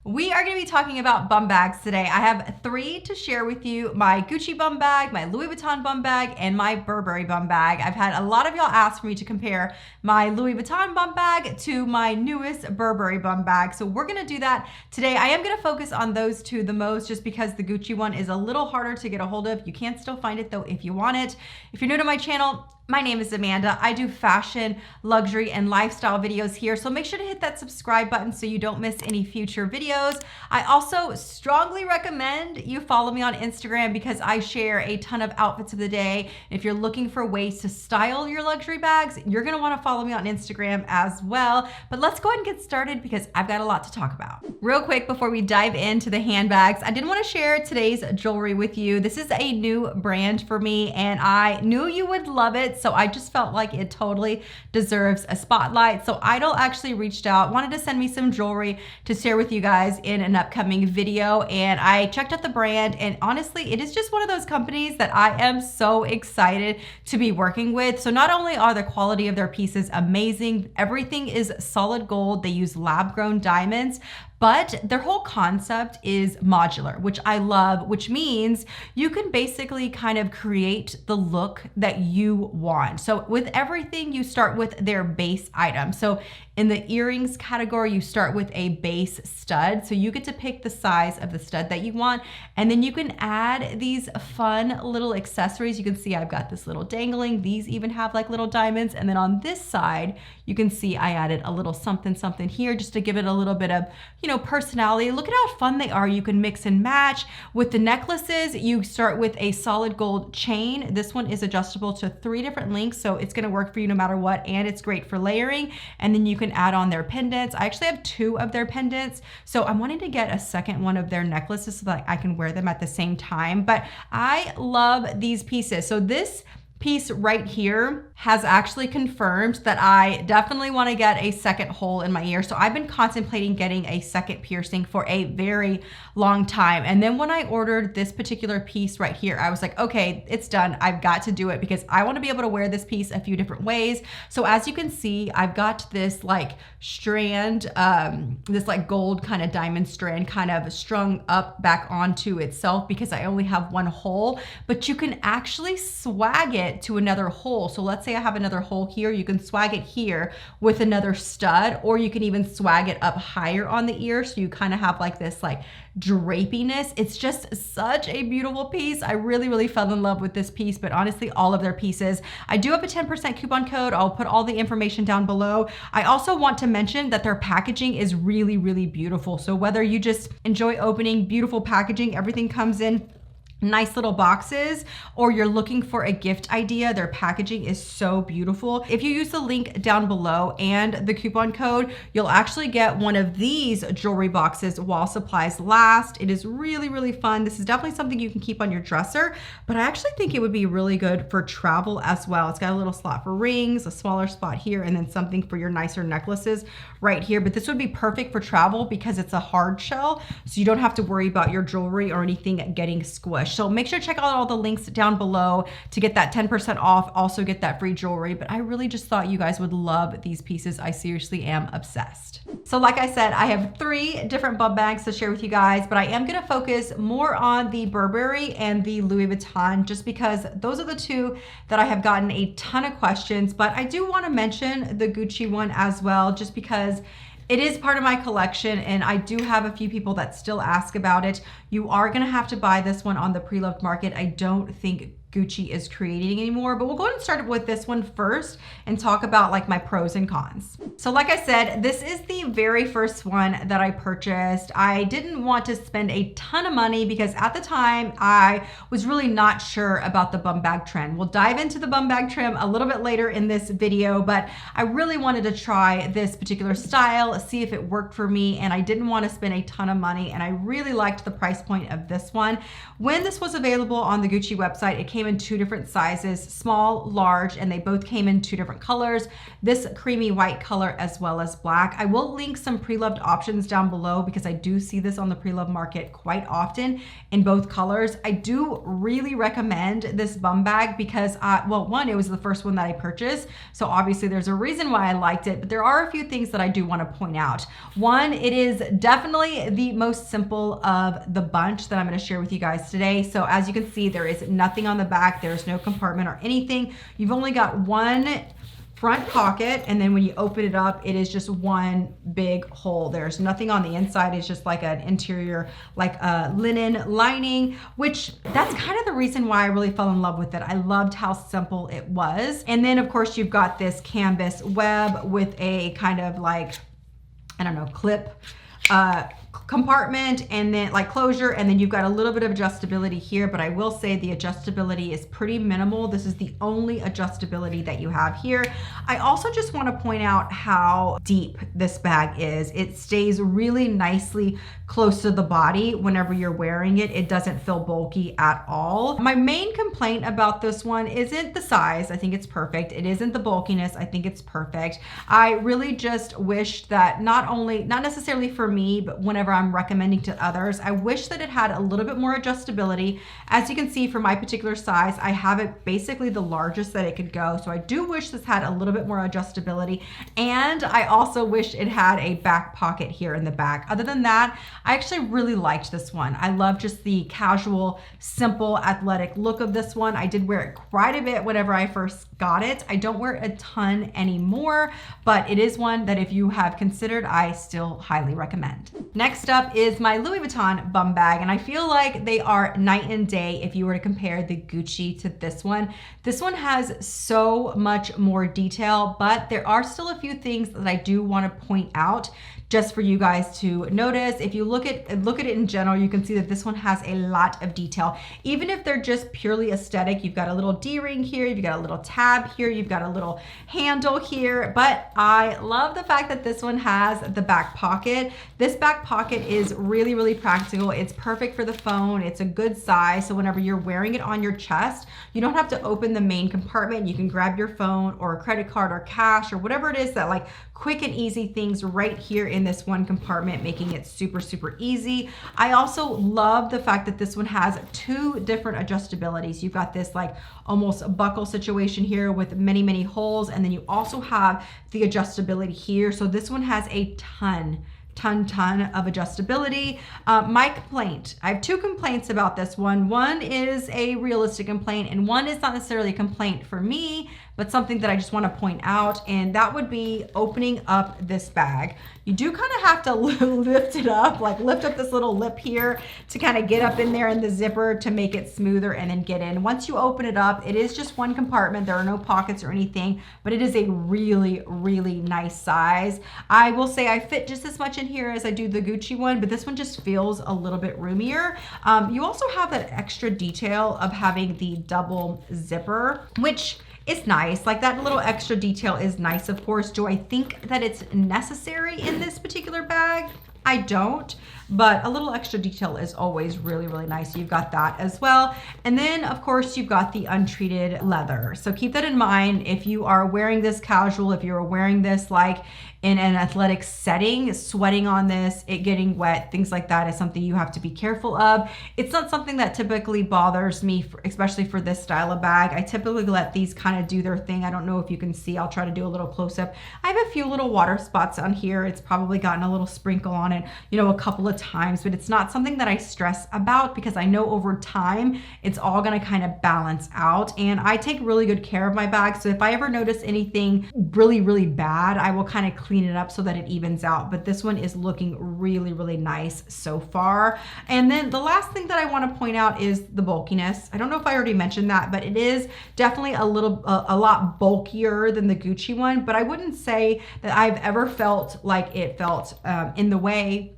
We are going to be talking about bum bags today. I have 3 to share with you: my Gucci bum bag, my Louis Vuitton bum bag, and my Burberry bum bag. I've had a lot of y'all ask for me to compare my Louis Vuitton bum bag to my newest Burberry bum bag. So we're going to do that today. I am going to focus on those 2 the most just because the Gucci one is a little harder to get a hold of. You can still find it though if you want it. If you're new to my channel, my name is Amanda. I do fashion, luxury, and lifestyle videos here, so make sure to hit that subscribe button so you don't miss any future videos. I also strongly recommend you follow me on Instagram because I share a ton of outfits of the day. If you're looking for ways to style your luxury bags, you're gonna wanna follow me on Instagram as well. But let's go ahead and get started because I've got a lot to talk about. Real quick before we dive into the handbags, I did wanna share today's jewelry with you. This is a new brand for me and I knew you would love it. So I just felt like it totally deserves a spotlight. So Idol actually reached out, wanted to send me some jewelry to share with you guys in an upcoming video. And I checked out the brand and honestly, it is just one of those companies that I am so excited to be working with. So not only are the quality of their pieces amazing, everything is solid gold. They use lab grown diamonds, but their whole concept is modular, which I love, which means you can basically kind of create the look that you want. So with everything, you start with their base item. So in the earrings category, you start with a base stud. So you get to pick the size of the stud that you want. And then you can add these fun little accessories. You can see I've got this little dangling. These even have like little diamonds. And then on this side, you can see I added a little something here just to give it a little bit of, personality. Look at how fun they are. You can mix and match. With the necklaces, you start with a solid gold chain. This one is adjustable to 3 different lengths, so it's gonna work for you no matter what, and it's great for layering. And then you can add on their pendants. I actually have 2 of their pendants, so I'm wanting to get a second one of their necklaces so that I can wear them at the same time. But I love these pieces. So this piece right here has actually confirmed that I definitely want to get a second hole in my ear. So I've been contemplating getting a second piercing for a very long time. And then when I ordered this particular piece right here, I was like, okay, it's done. I've got to do it because I want to be able to wear this piece a few different ways. So as you can see, I've got this like strand, this like gold kind of diamond strand kind of strung up back onto itself because I only have 1 hole, but you can actually swag it to another hole. So let's say I have another hole here, you can swag it here with another stud, or you can even swag it up higher on the ear. So you kind of have like this like drapiness. It's just such a beautiful piece. I really fell in love with this piece, but honestly, all of their pieces. I do have a 10% coupon code. I'll put all the information down below. I also want to mention that their packaging is really beautiful. So whether you just enjoy opening beautiful packaging, everything comes in nice little boxes, or you're looking for a gift idea, their packaging is so beautiful. If you use the link down below and the coupon code, you'll actually get one of these jewelry boxes while supplies last. It is really fun. This is definitely something you can keep on your dresser, but I actually think it would be really good for travel as well. It's got a little slot for rings, a smaller spot here, and then something for your nicer necklaces right here. But this would be perfect for travel because it's a hard shell, so you don't have to worry about your jewelry or anything getting squished. So make sure to check out all the links down below to get that 10% off, also get that free jewelry. But I really just thought you guys would love these pieces. I seriously am obsessed. So like I said, I have 3 different bum bags to share with you guys, but I am gonna focus more on the Burberry and the Louis Vuitton just because those are the 2 that I have gotten a ton of questions. But I do wanna mention the Gucci one as well, just because it is part of my collection and I do have a few people that still ask about it. You are gonna have to buy this one on the pre-loved market. I don't think Gucci is creating anymore, but we'll go ahead and start with this one first and talk about like my pros and cons. So like I said, this is the very first one that I purchased. I didn't want to spend a ton of money because at the time I was really not sure about the bum bag trend. We'll dive into the bum bag trim a little bit later in this video, but I really wanted to try this particular style, see if it worked for me, and I didn't want to spend a ton of money, and I really liked the price point of this one. When this was available on the Gucci website, it came came in 2 different sizes, small, large, and they both came in 2 different colors. This creamy white color as well as black. I will link some pre-loved options down below because I do see this on the pre-loved market quite often in both colors. I do really recommend this bum bag because, well, one, it was the first one that I purchased. So obviously there's a reason why I liked it, but there are a few things that I do want to point out. One, it is definitely the most simple of the bunch that I'm going to share with you guys today. So as you can see, there is nothing on the back. There's no compartment or anything. You've only got one front pocket, and then when you open it up, it is just one big hole. There's nothing on the inside. It's just like an interior, like a linen lining, which that's kind of the reason why I really fell in love with it. I loved how simple it was. And then of course you've got this canvas web with a kind of like, I don't know, clip compartment and then like closure, and then you've got a little bit of adjustability here, but I will say the adjustability is pretty minimal. This is the only adjustability that you have here. I also just want to point out how deep this bag is. It stays really nicely close to the body whenever you're wearing it. It doesn't feel bulky at all. My main complaint about this one isn't the size. I think it's perfect. It isn't the bulkiness. I think it's perfect. I really just wish that not necessarily for me, but whenever I'm recommending to others, I wish that it had a little bit more adjustability. As you can see, for my particular size, I have it basically the largest that it could go. So I do wish this had a little bit more adjustability. And I also wish it had a back pocket here in the back. Other than that, I actually really liked this one. I love just the casual, simple, athletic look of this one. I did wear it quite a bit whenever I first got it. I don't wear it a ton anymore, but it is one that if you have considered, I still highly recommend. Next up is my Louis Vuitton bum bag, and I feel like they are night and day if you were to compare the Gucci to this one. This one has so much more detail, but there are still a few things that I do want to point out just for you guys to notice. If you look at it in general, you can see that this one has a lot of detail. Even if they're just purely aesthetic, you've got a little D-ring here, you've got a little tab here, you've got a little handle here, but I love the fact that this one has the back pocket. This back pocket is really, really practical. It's perfect for the phone. It's a good size. So whenever you're wearing it on your chest, you don't have to open the main compartment. You can grab your phone or a credit card or cash or whatever it is, that like quick and easy things right here in this one compartment, making it super, super easy. I also love the fact that this one has 2 different adjustabilities. You've got this like almost a buckle situation here with many, many holes. And then you also have the adjustability here. So this one has a ton of adjustability. My complaint, I have 2 complaints about this one. One is a realistic complaint and one is not necessarily a complaint for me, but something that I just want to point out, and that would be opening up this bag. You do kind of have to lift it up, like lift up this little lip here to kind of get up in there in the zipper to make it smoother and then get in. Once you open it up, it is just one compartment. There are no pockets or anything, but it is a really, really nice size. I will say I fit just as much in here as I do the Gucci one, but this one just feels a little bit roomier. You also have that extra detail of having the double zipper, which it's nice. Like that little extra detail is nice, of course. Do I think that it's necessary in this particular bag? I don't, but a little extra detail is always really, really nice. You've got that as well. And then of course you've got the untreated leather. So keep that in mind. If you are wearing this casual, if you're wearing this like in an athletic setting, sweating on this, it getting wet, things like that is something you have to be careful of. It's not something that typically bothers me, especially for this style of bag. I typically let these kind of do their thing. I don't know if you can see, I'll try to do a little close up. I have a few little water spots on here. It's probably gotten a little sprinkle on it, you know, a couple of times, but it's not something that I stress about because I know over time, it's all gonna kind of balance out. And I take really good care of my bag. So if I ever notice anything really, really bad, I will kind of clean it up so that it evens out. But this one is looking really, really nice so far. And then the last thing that I want to point out is the bulkiness. I don't know if I already mentioned that, but it is definitely a lot bulkier than the Gucci one, but I wouldn't say that I've ever felt like it felt in the way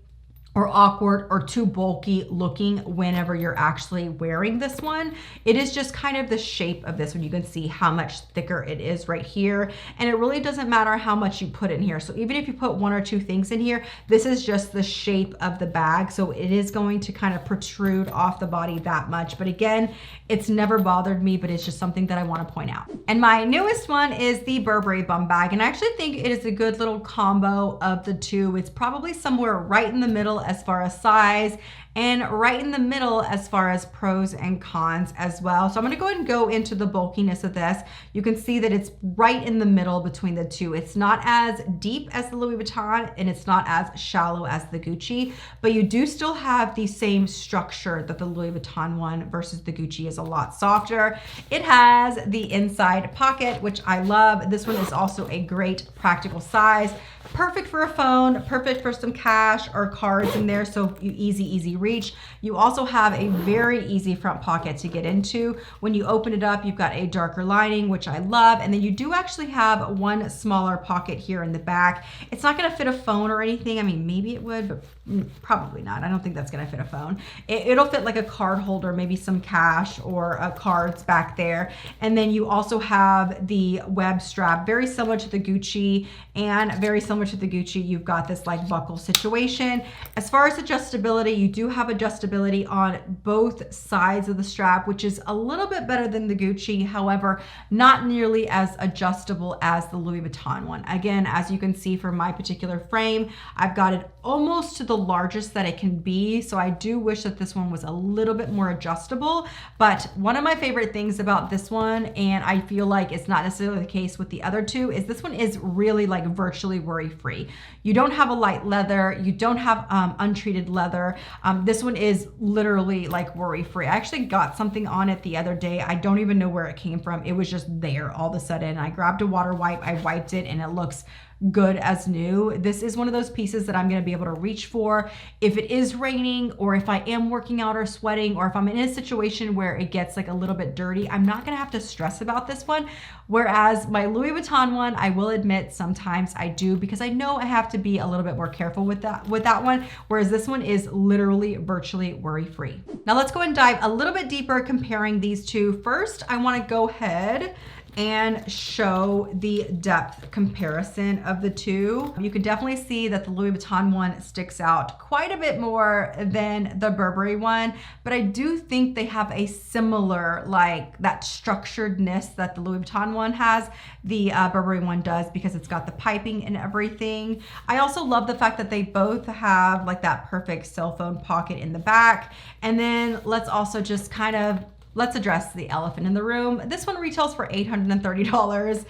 or awkward or too bulky looking whenever you're actually wearing this one. It is just kind of the shape of this one. You can see how much thicker it is right here. And it really doesn't matter how much you put in here. So even if you put 1 or 2 things in here, this is just the shape of the bag. So it is going to kind of protrude off the body that much. But again, it's never bothered me, but it's just something that I want to point out. And my newest one is the Burberry bum bag. And I actually think it is a good little combo of the two. It's probably somewhere right in the middle as far as size, and right in the middle as far as pros and cons as well. So I'm gonna go ahead and go into the bulkiness of this. You can see that it's right in the middle between the two. It's not as deep as the Louis Vuitton and it's not as shallow as the Gucci, but you do still have the same structure that the Louis Vuitton one versus the Gucci is a lot softer. It has the inside pocket, which I love. This one is also a great practical size. Perfect for a phone, perfect for some cash or cards in there, so you easy reach. You also have a very easy front pocket to get into. When you open it up, you've got a darker lining, which I love, and then you do actually have one smaller pocket here in the back. It's not gonna fit a phone or anything. I mean, maybe it would, but probably not. I don't think that's gonna fit a phone. It'll fit like a card holder, maybe some cash or cards back there. And then you also have the web strap, very similar to the Gucci and very similar to the Gucci. You've got this like buckle situation. As far as adjustability, you do have adjustability on both sides of the strap, which is a little bit better than the Gucci. However, not nearly as adjustable as the Louis Vuitton one. Again, as you can see from my particular frame, I've got it almost to the largest that it can be. So I do wish that this one was a little bit more adjustable. But one of my favorite things about this one, and I feel like it's not necessarily the case with the other two, is this one is really like virtually worry-free. You don't have a light leather, you don't have untreated leather. This one is literally like worry-free. I actually got something on it the other day. I don't even know where it came from. It was just there all of a sudden. I grabbed a water wipe, I wiped it, and it looks good as new. This is one of those pieces that I'm going to be able to reach for if it is raining, or if I am working out or sweating, or if I'm in a situation where it gets like a little bit dirty. I'm not going to have to stress about this one. Whereas my Louis Vuitton one, I will admit sometimes I do, because I know I have to be a little bit more careful with that one. Whereas this one is literally virtually worry-free. Now let's go and dive a little bit deeper comparing these two. First, I want to go ahead and show the depth comparison of the two. You can definitely see that the Louis Vuitton one sticks out quite a bit more than the Burberry one, but I do think they have a similar, like that structuredness that the Louis Vuitton one has. The Burberry one does, because it's got the piping and everything. I also love the fact that they both have like that perfect cell phone pocket in the back. And then let's also just let's address the elephant in the room. This one retails for $830.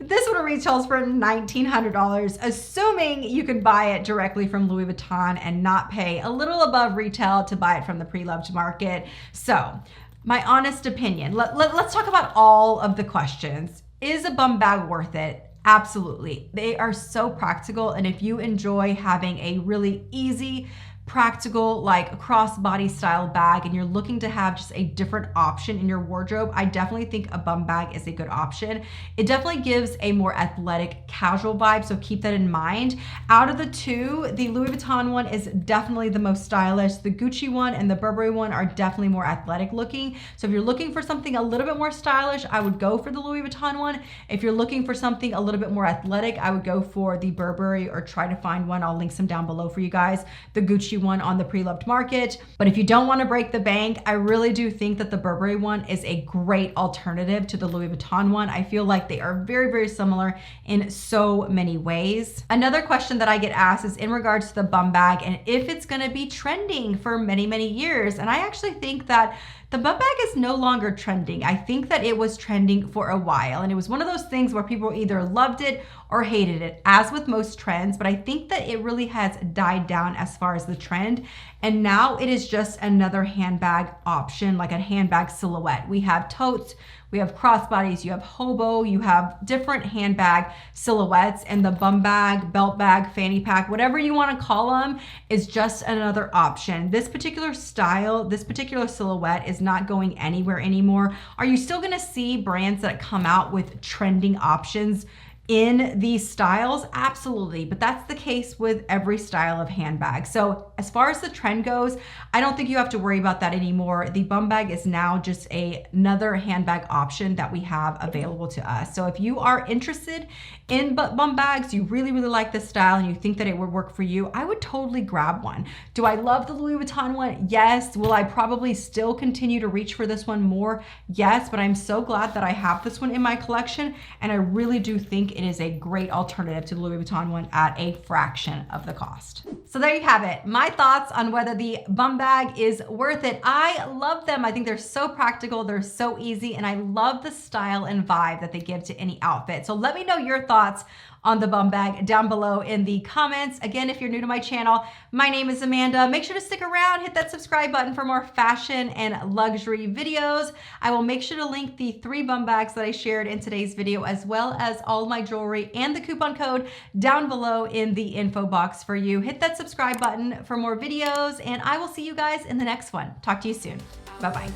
This one retails for $1,900, assuming you can buy it directly from Louis Vuitton and not pay a little above retail to buy it from the pre-loved market. So my honest opinion, let's talk about all of the questions. Is a bum bag worth it? Absolutely. They are so practical. And if you enjoy having a really easy, practical, like crossbody style bag, and you're looking to have just a different option in your wardrobe, I definitely think a bum bag is a good option. It definitely gives a more athletic, casual vibe, so keep that in mind. Out of the two, the Louis Vuitton one is definitely the most stylish. The Gucci one and the Burberry one are definitely more athletic looking. So if you're looking for something a little bit more stylish, I would go for the Louis Vuitton one. If you're looking for something a little bit more athletic, I would go for the Burberry, or try to find one. I'll link some down below for you guys. The Gucci one on the pre-loved market. But if you don't want to break the bank, I really do think that the Burberry one is a great alternative to the Louis Vuitton one. I feel like they are very, very similar in so many ways. Another question that I get asked is in regards to the bum bag, and if it's going to be trending for many, many years. And I actually think that the bum bag is no longer trending. I think that it was trending for a while, and it was one of those things where people either loved it or hated it, as with most trends. But I think that it really has died down as far as the trend, and now it is just another handbag option, like a handbag silhouette. We have totes, we have crossbodies, you have hobo, you have different handbag silhouettes, and the bum bag, belt bag, fanny pack, whatever you want to call them, is just another option. This particular style, this particular silhouette is not going anywhere anymore. Are you still going to see brands that come out with trending options in these styles? Absolutely, but that's the case with every style of handbag. So as far as the trend goes, I don't think you have to worry about that anymore. The bum bag is now just another handbag option that we have available to us. So if you are interested in bum bags, you really like this style and you think that it would work for you, I would totally grab one. Do I love the Louis Vuitton one? Yes. Will I probably still continue to reach for this one more? Yes, but I'm so glad that I have this one in my collection, and I really do think it is a great alternative to the Louis Vuitton one at a fraction of the cost. So there you have it. My thoughts on whether the bum bag is worth it. I love them. I think they're so practical, they're so easy, and I love the style and vibe that they give to any outfit. So let me know your thoughts on the bum bag down below in the comments. Again, if you're new to my channel, my name is Amanda. Make sure to stick around, hit that subscribe button for more fashion and luxury videos. I will make sure to link the 3 bum bags that I shared in today's video, as well as all my jewelry and the coupon code down below in the info box for you. Hit that subscribe button for more videos, and I will see you guys in the next one. Talk to you soon. Bye-bye.